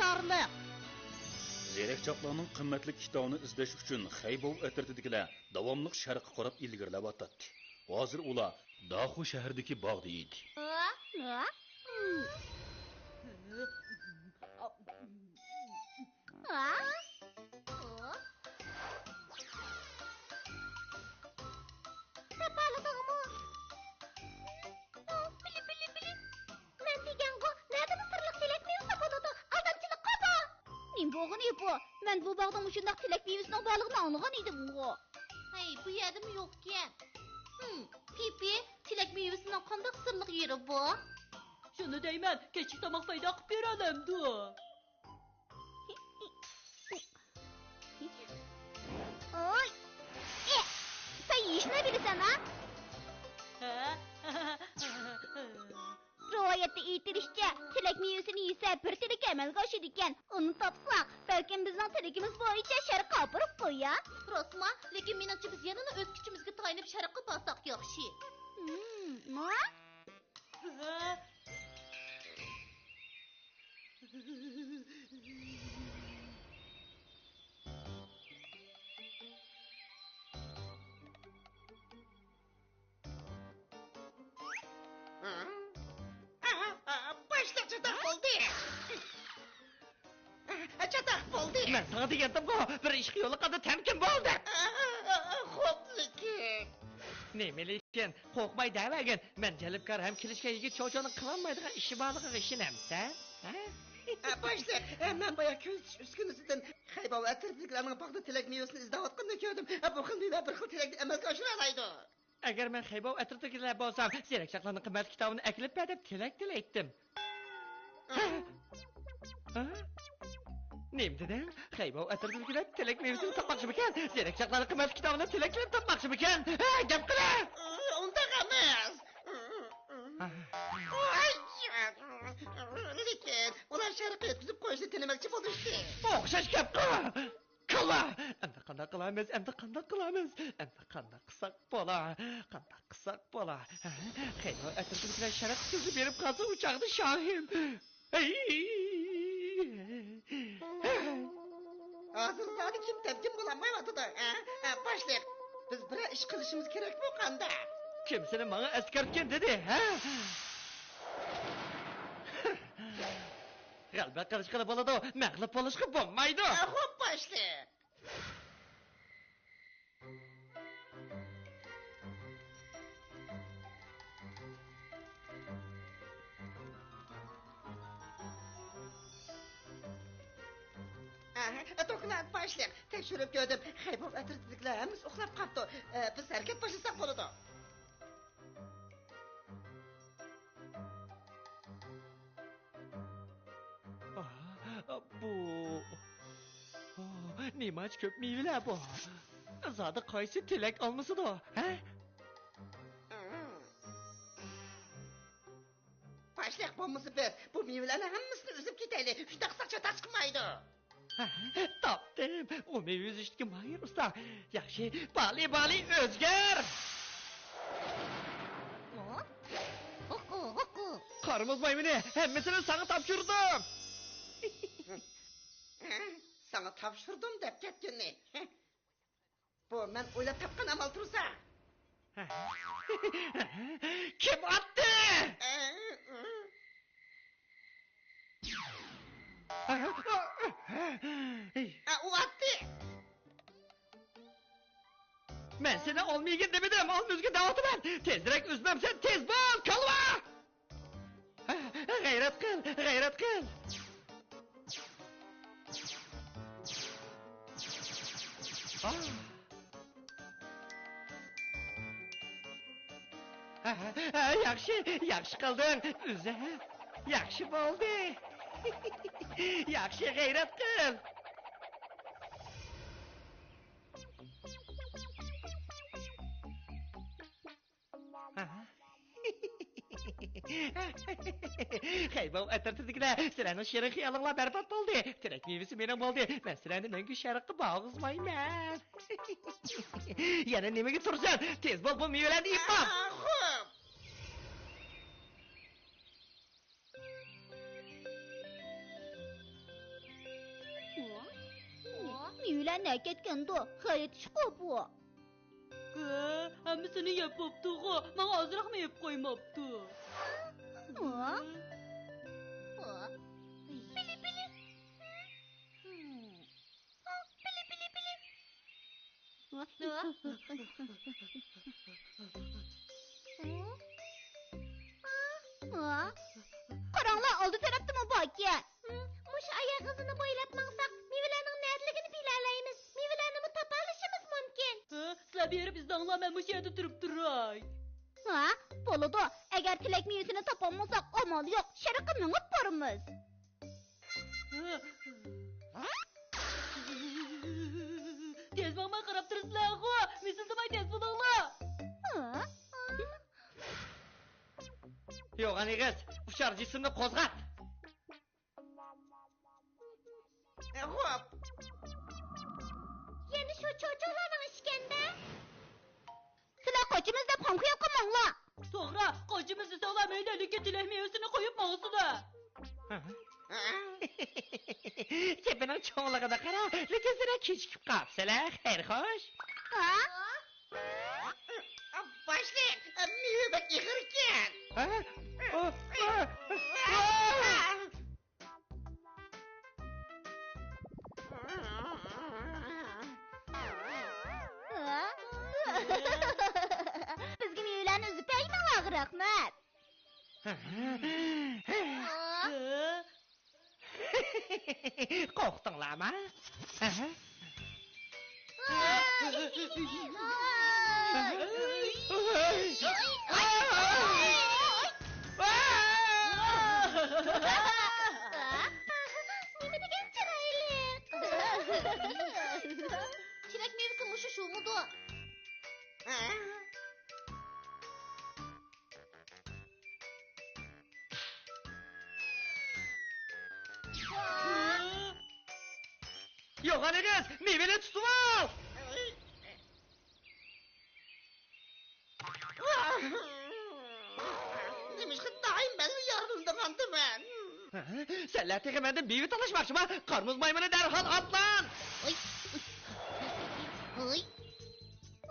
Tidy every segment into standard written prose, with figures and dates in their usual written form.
xatarlıq. Zerekçaqlarning qimmatli kitobini izlash uchun Xaybov atritidagilar davomli sharqqa qarab ilgirlayotdi. Hozir ular Daxu shahridagi bog'da edi. Ben bu bağdan uçundaq tilak meyvəsinin balığını anlığan idim o. Hey, bu yedim yokken. Pipi, tilak meyvəsinin qandaq sırlıq yeri bu? Şunu deymen, keçik tamaq fayda qıb verəlimdi. Oy! Sen yiyiş ne bilirsen ha? Rivayette itirişçe, tilak meyvesini yiyse bir tilak əməlgə aşır ikən, onu tapsaq, bəlkə bizden tilakimiz boyunca şərq qapırıb qoyan. Rosma, lekin menimcha biz yanına öz küçümüzge tayinib şərqqa basaq yaxşı. Ne? Başta çatak oldu. Çatak oldu. Ben sana degandim-ku, bir ishga yo'liqqanda temkin bo'ldi. Xo'pniki. Nima lekin qo'rqmay davagin. Men jalibkor ham kelishgan yigit cho'choni qilolmaydigan ishi borlig'iga ishinamsa? Başta ben bayağı köz üskünüzden Xaybov atritidagilarning bog'da tilak meyvasini izlayotganini ko'rdim. Bu xil bir xil tilakni amalga oshiralaydi. Agar men Xaybov atritidagilar bo'lsam, zerakchaqlarning qimmat kitobini aklab berib tilak tilaydim. Nima dedim? Xaybov atritidagilar tilak mevzusini topmoqchimikan? Zerakchaqlarning qimmat kitobini tilaklab topmoqchimikan? Gap qila! Unda emas. Lekin ular sharqqa yetkazib qo'yishni tilamoqchi bo'lishdi. O'xshash gap qila! Qila! Endi qanday qilamiz? Endi qanday qilamiz? Endi qanday qilsak bo'la? Xaybov atritidagilar sharq so'zi berib qolsa uchoqni shohim. Hozir zodi kim temkin bo'lamayapti. Boshliq, biz bir ish qilishimiz kerak bu qanda. Kim seni menga askartgan dedi, ha? G'alaba qilishga bo'ladi, mag'lub bo'lishga bo'lmaydi. Xo'p, boshliq. Dokulat başlayaq. Tekshirib ko'rdim. Xaybov atritidagilar hammasi uxlab qoldi. Biz harakat boshlasak bo'ladi. Bu nimaç ko'p meyvelar bu? Zodi qaysi tilak olmasidi, ha? Başlayaq bo'lmasa biz bu meyvelarni hammasini uzib ketaylik. Shunday qilsak chata chiqmaydi. Topdim. O meyve üzüşteki mahir usta. Yaxshi, bali özger. Qarımız maymuni, hammasini sana topshirdim. Sana topshirdim deb ketdingmi? Bu men o'ylab topgan amal tursa. Kim attı? O attı. Ben seni olmayın demedim, olmazgı dağıtı ben. Tezdirek üzmem sen, tez bol, kalma! Gayret kıl. Yaxshi qilding, o'zi. Yaxshi bo'ldi. Yaxshi g'ayrat qil. Xaybov atritidagilar sizlarni shirin xiyolinglar barbod bo'ldi. Tilak mevasi mening bo'ldi. Men sizlarni mangu sharqqa bog'izmayman. Yana nimaga tursan? Tez bo'l bu mevalarni yeb qo'y. Xo'p. ne ketkendi. Hayat işi bu. Hamısını yapıptı. Bana azırak mı yap koymaptı? Ha? Bili bili. Bili bili bili. Ha? Karanlığa aldı tarafta mı bakya? Muş ayak hızını boylap maqsaq, meyvelerinin nerligini bilərləyimiz. Meyvelerini mi tapalışımız mümkün? Sizler bir yeri bizden anlamamış yerde durup duray. Ha? Boludu. Eğer tilek meyvesini tapamazsak amal yok. Şarkı minip varımız. Tez bakma karab duruslar. Misildimay tez bulunla. Ha? Yok hani kız, uçar cisimini kozgat. Hop. Yani şu çocukların işkende. Sıla koçumuz da pamkı yakamağla. Sonra koçumuzu söylemeyin elindeki tilek meyvesini koyup mağazına. Kepinin çoğunluğu da kara, lekesine küçük kapsala, her hoş. Ha? Başlayın. Meyve bak yıkırken. Ha? Oh, Ha? Bizgi meyvelerini üzüp eğme ağır rahmet. Korktunlar mı? Nime degen çıraylı. Çilek meyvesi muşu şu mudu? Yok hani kız, meyveni tutup al. Demiş ki daim benim yardımdan andı ben. Senler tekemenden meyve tanışmak mı? Karmuz maymunu derhal atlan. Ay.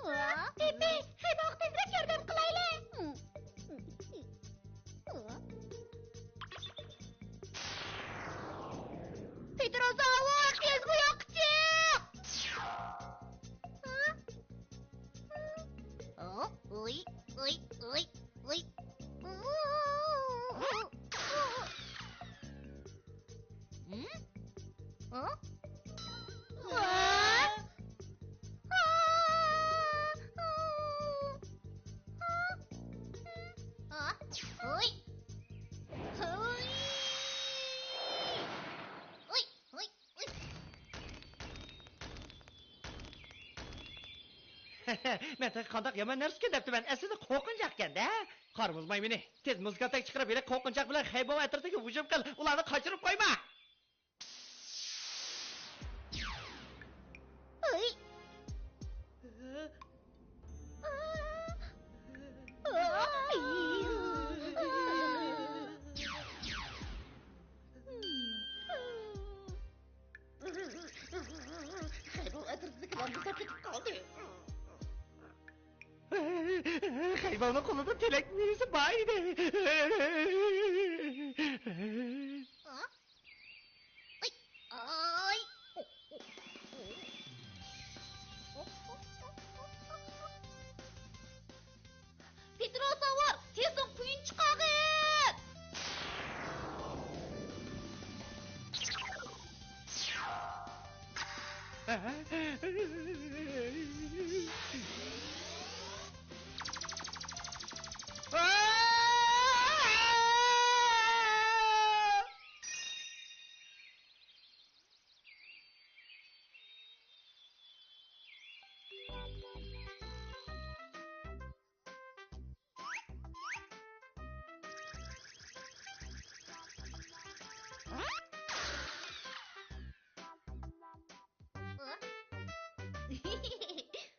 Ha? Pepe, hay bak tezrek yardım kılaylı. Petrozaur tez bu yakçı. Oy, oy, oy, oy. Oy. Oy. Oy, oy, oy. Ben de kandak yaman nerski depti ben. Aslında korkuncakken de. Karmuz maymunu. Tez muzgatak çıkarıp bile korkuncak bilen haybova etrafındaki vücum kal. Ulanı kaçırıp koyma. Ay. Kaybol etrafındakiler bize tutup kaldı. Hayvanın kolunda telek meyvesi baydı. Ay. Petrozaur, tezden kuyun çıkagın.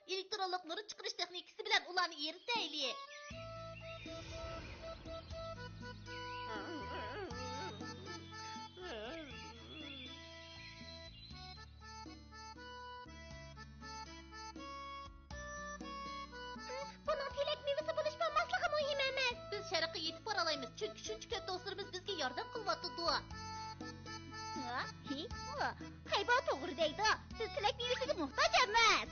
Elektrologları çıkırış teknikisi bilen ulanı eriteyli. Haybov to'g'ri deydi. Siz tilak mevasiga muhtoj emas.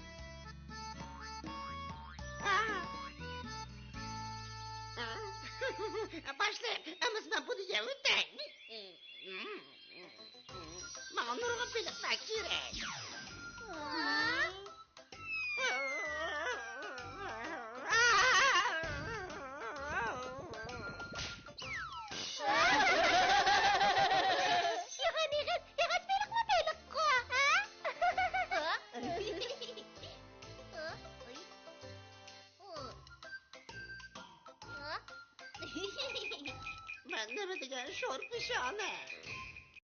Başlayın. Ama ben bunu yemeyeyim. Bana nurgun belirtmek gerek. Ben ne bileyim şor pişane.